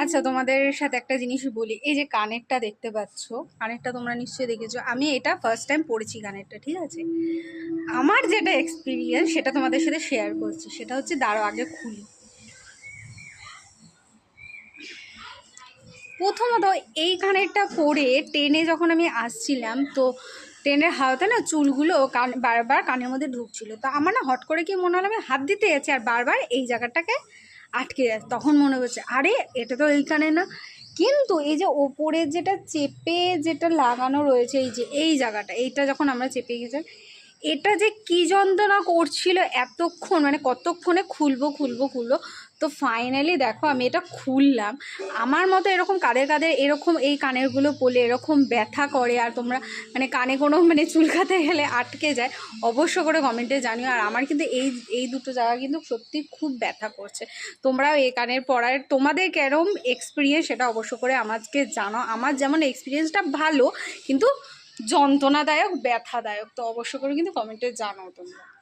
আচ্ছা, তোমাদের সাথে একটা জিনিস বলি, এই যে কানেরটা দেখতে পাচ্ছ, কানেরটা তোমরা নিশ্চয়ই দেখেছো। আমি এটা ফার্স্ট টাইম পড়েছি কানেরটা, ঠিক আছে। আমার যেটা এক্সপিরিয়েন্স সেটা তোমাদের সাথে শেয়ার করছি। সেটা হচ্ছে, দাঁড়াও আগে খুলি। প্রথমত এই কানেরটা পরে ট্রেনে যখন আমি আসছিলাম, তো ট্রেনের হাওয়াতে না চুলগুলো বারবার কানের মধ্যে ঢুকছিল। তো আমার না হট করে কি মনে হলো, আমি হাত দিতে যাচ্ছি আর বারবার এই জায়গাটাকে আটকে যাচ্ছে। তখন মনে হচ্ছে আরে এটা তো এই কানে না। কিন্তু এই যে ওপরের যেটা চেপে যেটা লাগানো রয়েছে, এই যে এই জায়গাটা, এইটা যখন আমরা চেপে গেছি, এটা যে কি যন্ত্রণা করছিল এতক্ষণ, মানে কতক্ষণে খুলবো খুলবো খুলবো। তো ফাইনালি দেখো আমি এটা খুললাম। আমার মতো এরকম কাদের কাদের এরকম এই কানেরগুলো পরলে এরকম ব্যথা করে, আর তোমরা মানে কানে কোনো মানে চুলকাতে গেলে আটকে যায়, অবশ্য করে কমেন্টে জানিও। আর আমার কিন্তু এই দুটো জায়গা কিন্তু সত্যি খুব ব্যথা করছে। তোমরাও এই কানের পরার তোমাদের কেরম এক্সপিরিয়েন্স সেটা অবশ্য করে আমাকে জানো। আমার যেমন এক্সপিরিয়েন্সটা ভালো, কিন্তু যন্ত্রণাদায়ক ব্যথাদায়ক, তো অবশ্য করে কিন্তু কমেন্টে জানাও তোমরা।